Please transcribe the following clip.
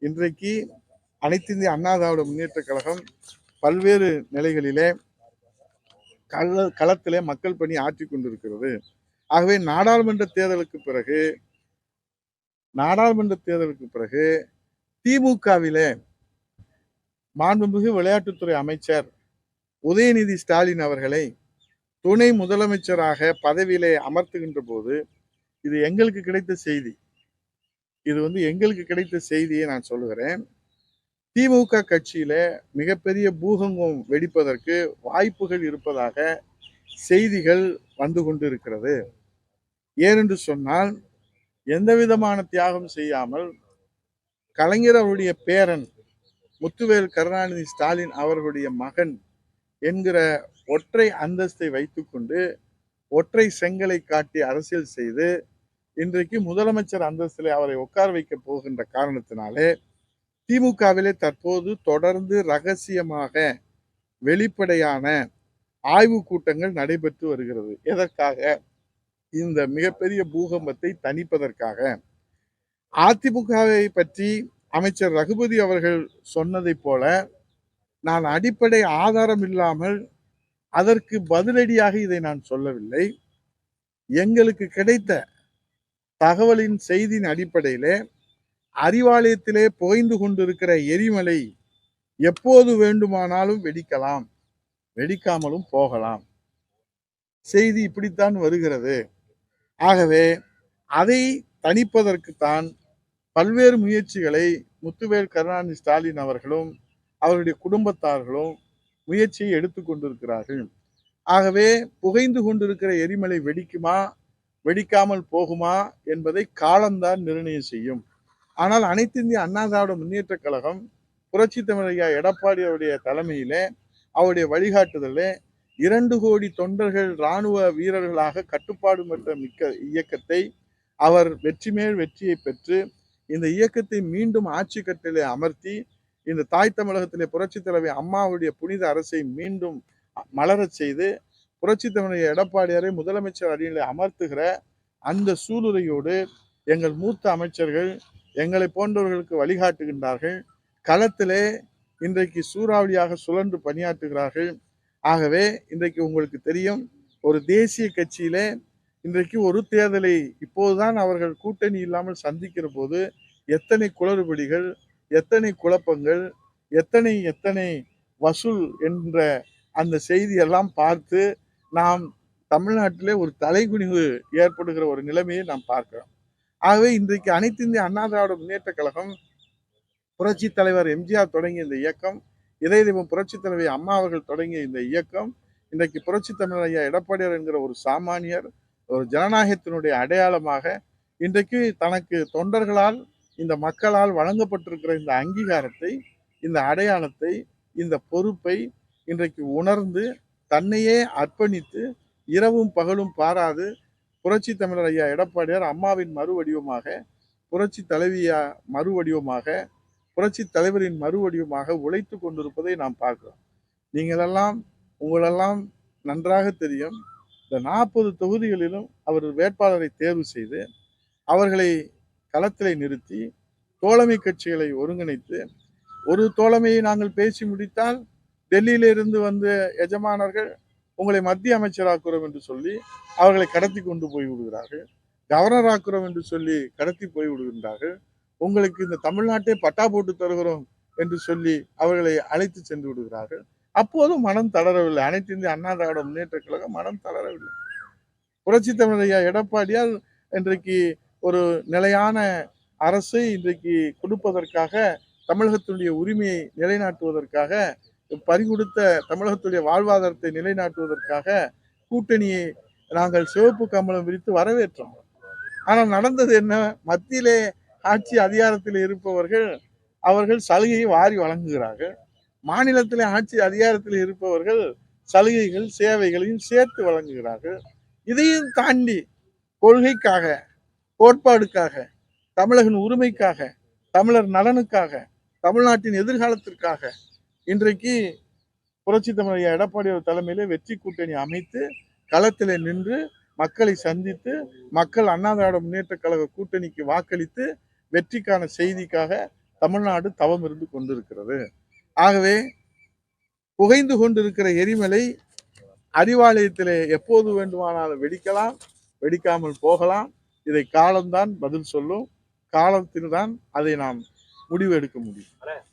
இன்றைக்கு அனைத்து இந்திய அண்ணா திராவிட முன்னேற்ற கழகம் பல்வேறு நிலைகளிலே களத்திலே மக்கள் பணி ஆற்றிக் கொண்டிருக்கிறது. ஆகவே நாடாளுமன்ற தேர்தலுக்கு பிறகு திமுகவிலே மாண்புமிகு விளையாட்டுத்துறை அமைச்சர் உதயநிதி ஸ்டாலின் அவர்களை துணை முதலமைச்சராக பதவியிலே அமர்த்துகின்ற போது இது எங்களுக்கு கிடைத்த செய்தி. எங்களுக்கு கிடைத்த செய்தியை நான் சொல்லுகிறேன். திமுக கட்சியில மிகப்பெரிய பூகம்பம் வெடிப்பதற்கு வாய்ப்புகள் இருப்பதாக செய்திகள் வந்து கொண்டிருக்கிறது. ஏனென்று சொன்னால் எந்த விதமான தியாகம் செய்யாமல் கலைஞர் அவருடைய பேரன் முத்துவேல் கருணாநிதி ஸ்டாலின் அவர்களுடைய மகன் என்கிற ஒற்றை அந்தஸ்தை வைத்துக்கொண்டு ஒற்றை செங்கலை காட்டி அரசியல் செய்து இன்றைக்கு முதலமைச்சர் அந்தஸ்திலே அவரை உட்கார வைக்க போகின்ற காரணத்தினாலே திமுகவிலே தற்போது தொடர்ந்து ரகசியமாக வெளிப்படையான ஆய்வு கூட்டங்கள் நடைபெற்று வருகிறது. எதற்காக? இந்த மிகப்பெரிய பூகம்பத்தை தணிப்பதற்காக. அதிமுகவை பற்றி அமைச்சர் ரகுபதி அவர்கள் சொன்னதை போல நான் அடிப்படை ஆதாரம் இல்லாமல் அதற்கு பதிலடியாக இதை நான் சொல்லவில்லை. எங்களுக்கு கிடைத்த தகவலின் செய்தியின் அடிப்படையிலே அறிவாலயத்திலே புகைந்து கொண்டிருக்கிற எரிமலை எப்போது வேண்டுமானாலும் வெடிக்கலாம், வெடிக்காமலும் போகலாம். செய்தி இப்படித்தான் வருகிறது. ஆகவே அதை தணிப்பதற்குத்தான் பல்வேறு முயற்சிகளை முத்துவேல் கருணாநிதி ஸ்டாலின் அவர்களும் அவருடைய குடும்பத்தார்களும் முயற்சியை எடுத்துக் கொண்டிருக்கிறார்கள். ஆகவே புகைந்து கொண்டிருக்கிற எரிமலை வெடிக்குமா வெடிக்காமல் போகுமா என்பதை காலம்தான் நிர்ணயம் செய்யும். ஆனால் அனைத்து இந்திய அண்ணா திராவிட முன்னேற்ற கழகம் புரட்சி தமிழர் ஐயா எடப்பாடி அவருடைய தலைமையிலே அவருடைய வழிகாட்டுதலே 2 கோடி தொண்டர்கள் இராணுவ வீரர்களாக கட்டுப்பாடு பெற்ற மிக்க இயக்கத்தை அவர் வெற்றி மேல் வெற்றியை பெற்று இந்த இயக்கத்தை மீண்டும் ஆட்சி கட்டிலே அமர்த்தி இந்த தாய் தமிழகத்திலே புரட்சி தலைவி அம்மாவுடைய புனித அரசை மீண்டும் மலரச் செய்து புரட்சி தமிழர் எடப்பாடியாரை முதலமைச்சர் அடியிலே அமர்த்துகிற அந்த சூளுரையோடு எங்கள் மூத்த அமைச்சர்கள் எங்களை போன்றவர்களுக்கு வழிகாட்டுகின்றார்கள். களத்திலே இன்றைக்கு சூறாவளியாக சுழன்று பணியாற்றுகிறார்கள். ஆகவே இன்றைக்கு உங்களுக்கு தெரியும், ஒரு தேசிய கட்சியிலே இன்றைக்கு ஒரு தேர்தலை இப்போதுதான் அவர்கள் கூட்டணி இல்லாமல் சந்திக்கிற போது எத்தனை குளறுபடிகள், எத்தனை குழப்பங்கள், எத்தனை வசூல் என்ற அந்த செய்தியெல்லாம் பார்த்து நாம் தமிழ்நாட்டிலே ஒரு தலைகுனிவு ஏற்படுகிற ஒரு நிலைமையை நாம் பார்க்கிறோம். ஆகவே இன்றைக்கு அனைத்து இந்திய அண்ணா திராவிட முன்னேற்ற கழகம் புரட்சி தலைவர் எம்ஜிஆர் தொடங்கிய இந்த இயக்கம், இதய தெய்வம் புரட்சி தலைவி அம்மா அவர்கள் தொடங்கிய இந்த இயக்கம் இன்றைக்கு புரட்சி தமிழர் ஐயா எடப்பாடியார் என்கிற ஒரு சாமானியர், ஒரு ஜனநாயகத்தினுடைய அடையாளமாக இன்றைக்கு தனக்கு தொண்டர்களால் இந்த மக்களால் வழங்கப்பட்டிருக்கிற இந்த அங்கீகாரத்தை, இந்த அடையாளத்தை, இந்த பொறுப்பை இன்றைக்கு உணர்ந்து தன்னையே அர்ப்பணித்து இரவும் பகலும் பாராது புரட்சி தமிழர் ஐயா எடப்பாடியார் அம்மாவின் மறுவடிவமாக, புரட்சி தலைவியா மறுவடிவமாக, புரட்சி தலைவரின் மறுவடிவமாக உழைத்து கொண்டிருப்பதை நாம் பார்க்கிறோம். உங்களெல்லாம் நன்றாக தெரியும். இந்த 40 தொகுதிகளிலும் அவர் வேட்பாளரை தேர்வு செய்து அவர்களை களத்திலே நிறுத்தி தோழமை கட்சிகளை ஒருங்கிணைத்து ஒரு தோழமையை நாங்கள் பேசி முடித்தால் டெல்லியிலிருந்து வந்த எஜமானர்கள் உங்களை மத்திய அமைச்சராக்குறோம் என்று சொல்லி அவர்களை கடத்தி கொண்டு போய் விடுகிறார்கள். கவர்னர் ஆக்குறோம் என்று சொல்லி கடத்தி போய் விடுகின்றார்கள். உங்களுக்கு இந்த தமிழ்நாட்டை பட்டா போட்டு தருகிறோம் என்று சொல்லி அவர்களை அழைத்து சென்று விடுகிறார்கள். அப்போதும் மனம் தளரவில்லை. அனைத்து இந்திய அண்ணா திராவிட முன்னேற்ற கழகம் மனம் தளரவில்லை. புரட்சி தமிழர் ஐயா எடப்பாடியால் இன்றைக்கு ஒரு நிலையான அரசை இன்றைக்கு கொடுப்பதற்காக, தமிழகத்துடைய உரிமையை நிலைநாட்டுவதற்காக, பறிகொடுத்த தமிழகத்துடைய வாழ்வாதாரத்தை நிலைநாட்டுவதற்காக கூட்டணியை நாங்கள் சிவப்பு கம்பளம் விரித்து வரவேற்றோம். ஆனால் நடந்தது என்ன? மத்தியிலே ஆட்சி அதிகாரத்தில் இருப்பவர்கள் அவர்கள் சலுகையை வாரி வழங்குகிறார்கள். மாநிலத்திலே ஆட்சி அதிகாரத்தில் இருப்பவர்கள் சலுகைகள் சேவைகளையும் சேர்த்து வழங்குகிறார்கள். இதையும் தாண்டி கொள்கைக்காக, கோட்பாடுக்காக, தமிழகின் உரிமைக்காக, தமிழர் நலனுக்காக, தமிழ்நாட்டின் எதிர்காலத்திற்காக இன்றைக்கு புரட்சி தமிழர் எடப்பாடி தலைமையிலே வெற்றி கூட்டணி அமைத்து களத்திலே நின்று மக்களை சந்தித்து மக்கள் அண்ணா திராவிட முன்னேற்ற கழக கூட்டணிக்கு வாக்களித்து வெற்றிக்கான செய்திக்காக தமிழ்நாடு தவம் இருந்து கொண்டிருக்கிறது. ஆகவே புகைந்து கொண்டிருக்கிற எரிமலை அறிவாலயத்திலே எப்போது வேண்டுமானாலும் வெடிக்கலாம், வெடிக்காமல் போகலாம். இதை காலம்தான் பதில் சொல்லும். காலத்தில் தான் அதை நாம் முடிவு எடுக்க முடியும்.